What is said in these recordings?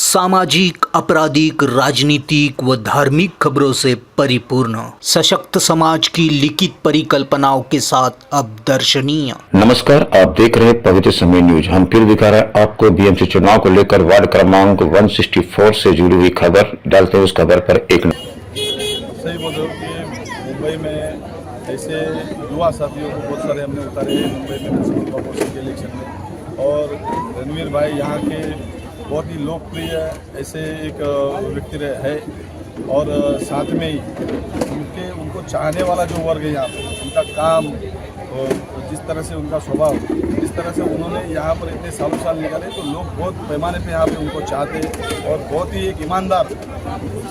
सामाजिक, आपराधिक, राजनीतिक व धार्मिक खबरों से परिपूर्ण सशक्त समाज की लिखित परिकल्पनाओं के साथ अब दर्शनीय। नमस्कार, आप देख रहे हैं पवित्र समय न्यूज। हम फिर दिखा रहे हैं आपको बीएमसी चुनाव को लेकर वार्ड क्रमांक 164 से जुड़ी हुई खबर। डालते हैं उस खबर पर एक सही बोल रहे हो कि मुंबई में ऐसे युवा साथियों को बहुत सारे हमने उतारे हैं मुंबई में म्यूनसिपल कॉर्पोरेशन के इलेक्शन में। और रणवीर भाई यहाँ के बहुत ही लोकप्रिय ऐसे एक व्यक्ति है और साथ में ही उनको चाहने वाला जो वर्ग है यहाँ पर, उनका काम और जिस तरह से उनका स्वभाव, जिस तरह से उन्होंने यहाँ पर इतने सालों साल निकाले, तो लोग बहुत पैमाने पे यहाँ पे उनको चाहते हैं और बहुत ही एक ईमानदार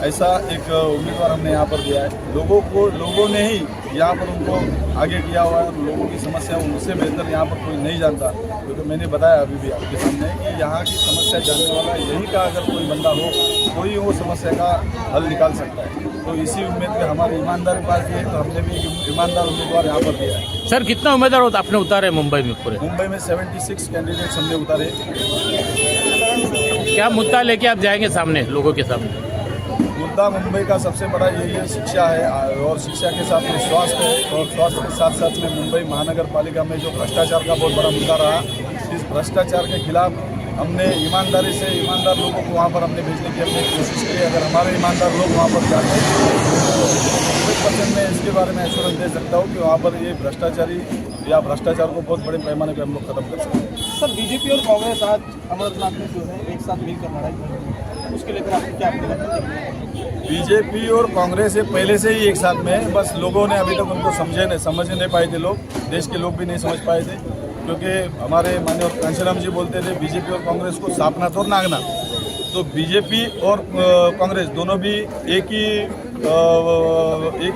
ऐसा एक उम्मीदवार हमने यहाँ पर दिया है। लोगों ने ही यहाँ पर उनको आगे किया हुआ है। लोगों की समस्या उनसे बेहतर यहाँ पर कोई नहीं जानता, क्योंकि तो मैंने बताया अभी भी आपके सामने कि यहाँ की समस्या जानने वाला यही का अगर कोई बंदा हो तो ही वो समस्या का हल निकाल सकता है। तो इसी उम्मीद में हमारी ईमानदारी पार्टी है, तो हमने भी ईमानदार उम्मीदवार यहाँ पर दिया है। सर, कितना उम्मीदवार आपने उतारे मुंबई में? पूरे मुंबई में 76 कैंडिडेट्स हमने उतारे। क्या मुद्दा लेके आप जाएंगे सामने, लोगों के सामने? मुद्दा मुंबई का सबसे बड़ा यही है, शिक्षा है और शिक्षा के साथ में स्वास्थ्य है और स्वास्थ्य के साथ साथ में मुंबई महानगर पालिका में जो भ्रष्टाचार का बहुत बड़ा मुद्दा रहा, इस भ्रष्टाचार के खिलाफ हमने ईमानदारी से ईमानदार लोगों को वहाँ पर हमने भेजने की हमने कोशिश की। अगर हमारे ईमानदार लोग वहाँ पर जाते हैं तो 100% मैं इसके बारे में एश्योरेंस दे सकता हूँ कि वहाँ पर ये भ्रष्टाचारी या भ्रष्टाचार को बहुत बड़े पैमाने पर हम लोग खत्म कर सकते हैं। सर, बीजेपी और कांग्रेस आज अमरनाथ में जो है एक साथ मिलकर लड़ाई कर रही है, उसके लेकर आपको क्या लगता है? बीजेपी और कांग्रेस पहले से ही एक साथ में है, बस लोगों ने अभी तक उनको समझ नहीं पाए थे। लोग, देश के लोग भी नहीं समझ पाए थे, क्योंकि हमारे माननीय कांशीराम जी बोलते थे बीजेपी और कांग्रेस को सापना तो नागना। तो बीजेपी और कांग्रेस दोनों भी एक ही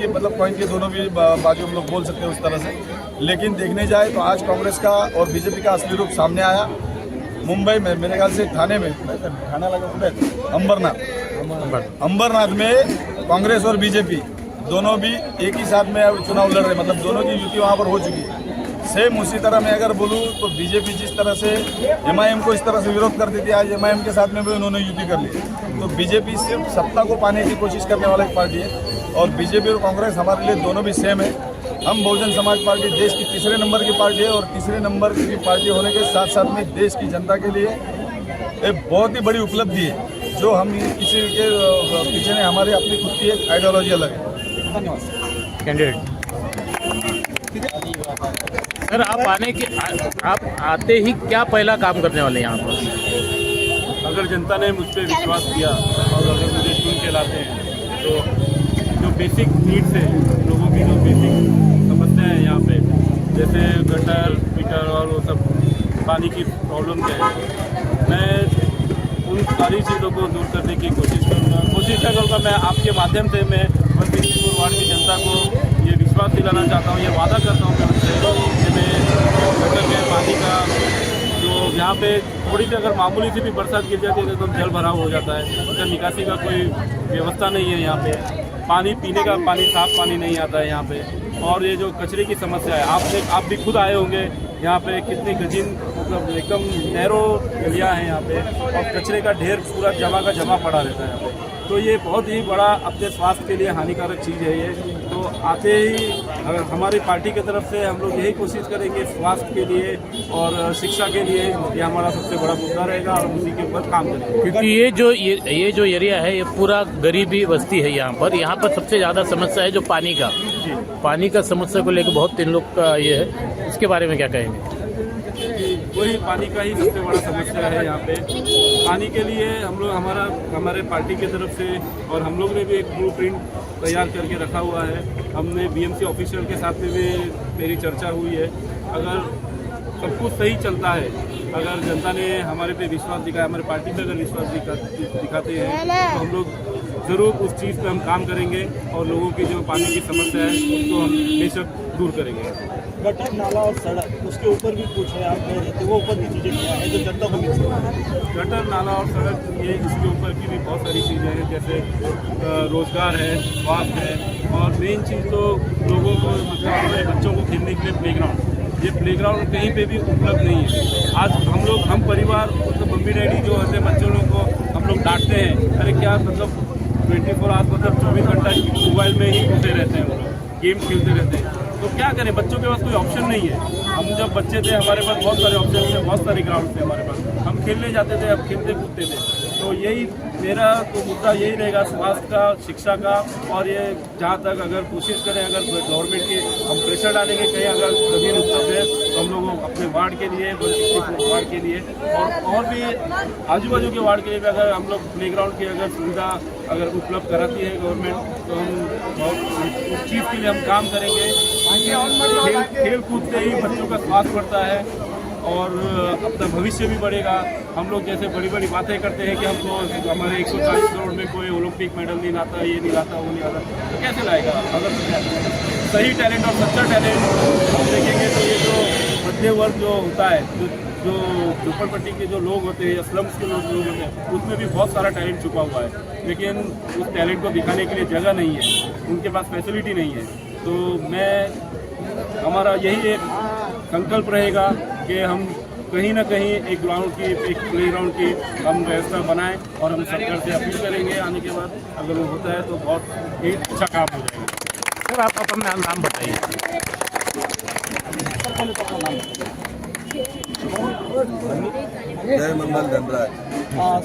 मतलब पॉइंट के दोनों भी बाजू हम लोग बोल सकते हैं उस तरह से। लेकिन देखने जाए तो आज कांग्रेस का और बीजेपी का असली रूप सामने आया। मुंबई में मेरे ख्याल से थाने लगा अंबरनाथ में कांग्रेस और बीजेपी दोनों भी एक ही साथ में चुनाव लड़ रहे, मतलब दोनों की युति वहाँ पर हो चुकी है। सेम उसी तरह मैं अगर बोलूँ तो बीजेपी जिस तरह से एमआईएम को इस तरह से विरोध करती थी, आज एमआईएम के साथ में भी उन्होंने युति कर ली। तो बीजेपी सिर्फ सत्ता को पाने की कोशिश करने वाला एक पार्टी है और बीजेपी और कांग्रेस हमारे लिए दोनों भी सेम है। हम बहुजन समाज पार्टी देश की तीसरे नंबर की पार्टी है और तीसरे नंबर की पार्टी होने के साथ साथ में देश की जनता के लिए एक बहुत ही बड़ी उपलब्धि है, जो हम किसी के पीछे ने हमारी अपनी खुद की एक आइडियोलॉजी अलग है। धन्यवाद। कैंडिडेट सर, आप आते ही क्या पहला काम करने वाले हैं यहाँ पर? अगर जनता ने मुझ पर विश्वास किया और अगर मुझे चुन के लाते हैं तो जो बेसिक नीड्स है, लोगों की जो बेसिक समस्याएं हैं यहाँ पे, जैसे गटर पीटर और वो सब पानी की प्रॉब्लम है, मैं उन सारी चीज़ों को दूर करने की कोशिश करूँगा। मैं आपके माध्यम से मैं 164 वार्ड की जनता को ये विश्वास दिलाना चाहता हूँ, ये वादा करता हूँ मैं उनसे कि मैं गटर के पानी का जो यहाँ पे थोड़ी सी अगर मामूली सी भी बरसात गिर जाती है तो जल भराव हो जाता है, उसका निकासी का कोई व्यवस्था नहीं है यहाँ पे। पानी पीने का पानी, साफ पानी नहीं आता है यहाँ पे। और ये जो कचरे की समस्या है, आप भी खुद आए होंगे यहाँ पे, कितनी गजीन मतलब एकदम नैरो गलियाँ हैं यहाँ पे और कचरे का ढेर पूरा जमा पड़ा रहता है यहाँ पे। तो ये बहुत ही बड़ा अपने स्वास्थ्य के लिए हानिकारक चीज़ है ये। तो आते ही अगर हमारी पार्टी की तरफ से हम लोग यही कोशिश करेंगे स्वास्थ्य के लिए और शिक्षा के लिए, ये हमारा सबसे बड़ा मुद्दा रहेगा और उसी के ऊपर काम करेंगे। क्योंकि ये जो एरिया है ये पूरा गरीबी बस्ती है। यहाँ पर सबसे ज़्यादा समस्या है जो पानी का समस्या को लेकर बहुत इन लोग का ये है, इसके बारे में क्या कहेंगे? वही पानी का ही सबसे बड़ा समस्या है यहाँ पे। पानी के लिए हम लोग हमारे पार्टी की तरफ से और हम लोग ने भी एक ब्लूप्रिंट तैयार करके रखा हुआ है। हमने बीएमसी ऑफिशियल के साथ में भी मेरी चर्चा हुई है। अगर सब कुछ सही चलता है, अगर जनता ने हमारे पे विश्वास दिखाया, हमारे पार्टी पे अगर विश्वास दिखाते हैं तो हम लोग ज़रूर उस चीज़ पे हम काम करेंगे और लोगों की जो पानी की समस्या है उसको हम बेशक दूर करेंगे। गटर, नाला और सड़क, उसके ऊपर भी कुछ है, आप कह रहे थे वो ऊपर की चीज़ें क्या है जो जनता को मिल सकती है? गटर, नाला और सड़क, ये इसके ऊपर की भी बहुत सारी चीज़ें हैं, जैसे रोज़गार है, स्वास्थ्य है और मेन चीज़ तो लोगों को मतलब हमारे बच्चों को खेलने के लिए प्लेग्राउंड, ये प्लेग्राउंड कहीं पे भी उपलब्ध नहीं है। आज हम लोग हम परिवार मतलब मम्मी डैडी जो होते हैं बच्चों लोग को हम लोग डांटते हैं, अरे क्या मतलब 24 आवर्स मतलब 24 घंटा मोबाइल में ही घुसे रहते हैं, वो लोग गेम खेलते रहते हैं। तो क्या करें, बच्चों के पास कोई ऑप्शन नहीं है। हम जब बच्चे थे हमारे पास बहुत सारे ऑप्शन थे, बहुत सारे ग्राउंड थे हमारे पास, हम खेलने जाते थे, अब खेलते कूदते थे। तो यही मेरा तो मुद्दा यही रहेगा, स्वास्थ्य का, शिक्षा का, और ये जहाँ तक अगर कोशिश करें, अगर गवर्नमेंट की हम प्रेशर डालेंगे कहीं अगर जमीन उपलब्ध है तो हम लोग अपने वार्ड के लिए, वार्ड के लिए और भी आजू बाजू के वार्ड के लिए भी अगर हम लोग प्ले ग्राउंड की अगर सुविधा अगर उपलब्ध कराती है गवर्नमेंट, तो हम उस चीज़ के लिए हम काम करेंगे। खेल कूद से ही बच्चों का स्वास्थ्य बढ़ता है और अपना भविष्य भी बढ़ेगा। हम लोग जैसे बड़ी बड़ी बातें करते हैं कि हमको हमारे 140 करोड़ में कोई ओलंपिक मेडल नहीं लाता, ये नहीं लाता, वो नहीं लाता, तो कैसे लाएगा? अगर सही टैलेंट और सच्चा टैलेंट हम देखेंगे तो ये जो मध्य वर्ग जो होता है, जो झोपड़पट्टी के जो लोग होते हैं, स्लम्स के लोग होते हैं, उसमें भी बहुत सारा टैलेंट छुपा हुआ है, लेकिन उस टैलेंट को दिखाने के लिए जगह नहीं है, उनके पास फैसिलिटी नहीं है। तो हमारा यही एक संकल्प रहेगा कि हम कहीं ना कहीं एक ग्राउंड की, एक प्ले ग्राउंड की हम व्यवस्था बनाएं और हम सरकार से अपील करेंगे आने के बाद, अगर वो होता है तो बहुत एक अच्छा काम हो जाएगा। सर आप अपना नाम बताइए। जय मंगल धनराज।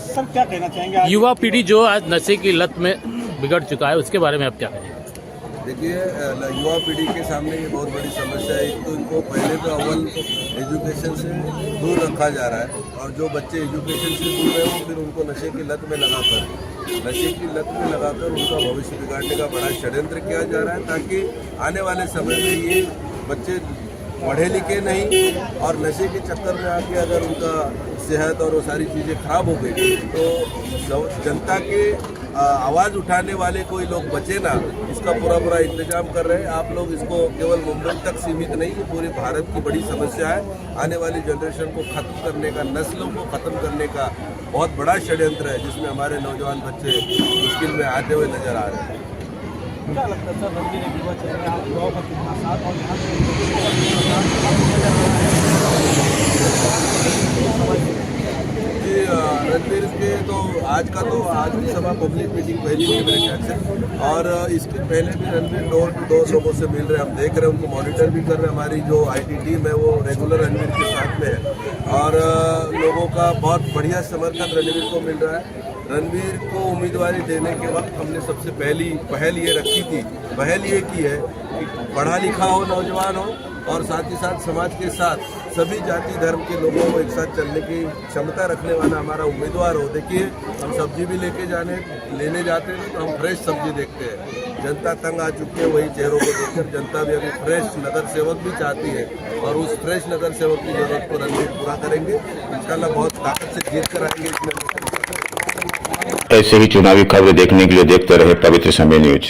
सर क्या कहना चाहेंगे आज? युवा पीढ़ी जो आज नशे की लत में बिगड़ चुका है, उसके बारे में आप क्या कहेंगे? देखिए, युवा पीढ़ी के सामने ये बहुत बड़ी समस्या है। एक तो इनको पहले तो अव्वल एजुकेशन से दूर रखा जा रहा है, और जो बच्चे एजुकेशन से दूर है वो फिर उनको नशे की लत में लगाकर उनका भविष्य बिगाड़ने का बड़ा षड्यंत्र किया जा रहा है, ताकि आने वाले समय में ये बच्चे पढ़े लिखे नहीं और नशे के चक्कर में आके अगर उनका सेहत और वो सारी चीज़ें खराब हो गई तो जनता के आवाज़ उठाने वाले कोई लोग बचे ना, इसका पूरा इंतजाम कर रहे हैं। आप लोग इसको केवल मुंबई तक सीमित नहीं, ये पूरे भारत की बड़ी समस्या है। आने वाली जनरेशन को खत्म करने का, नस्लों को खत्म करने का बहुत बड़ा षड्यंत्र है, जिसमें हमारे नौजवान बच्चे मुश्किल में आते हुए नजर आ रहे हैं। क्या लगता है सर, रणवीर एक युवा चेहरा, आप युवाओं का कितना साथ और यहाँ जी, रणवीर के तो आज की सभा पब्लिक मीटिंग पहली थी मेरे ख्याल से, और इसके पहले भी रणवीर डोर टू डोर लोगों से मिल रहे हैं, हम देख रहे हैं, उनको मॉनिटर भी कर रहे हैं। हमारी जो IT टीम है वो रेगुलर रणवीर के साथ में है, और लोगों का बहुत बढ़िया समर्थन रणवीर को मिल रहा है। रणवीर को उम्मीदवारी देने के वक्त हमने सबसे पहली पहल ये रखी थी, पहल ये की है कि पढ़ा लिखा हो नौजवान हो, और साथ ही साथ समाज के साथ सभी जाति धर्म के लोगों को एक साथ चलने की क्षमता रखने वाला हमारा उम्मीदवार हो। देखिए, हम सब्जी भी लेने जाते हैं तो हम फ्रेश सब्जी देखते हैं। जनता तंग आ चुकी है, वही चेहरों को देखकर जनता भी अभी फ्रेश नगर सेवक भी चाहती है, और उस फ्रेश नगर सेवक की जरूरत को रणवीर पूरा करेंगे। इंशाल्लाह बहुत ताकत से जीत कर आएंगे इसमें। ऐसे ही चुनावी खबरें देखने के लिए देखते रहे पवित्र समय न्यूज।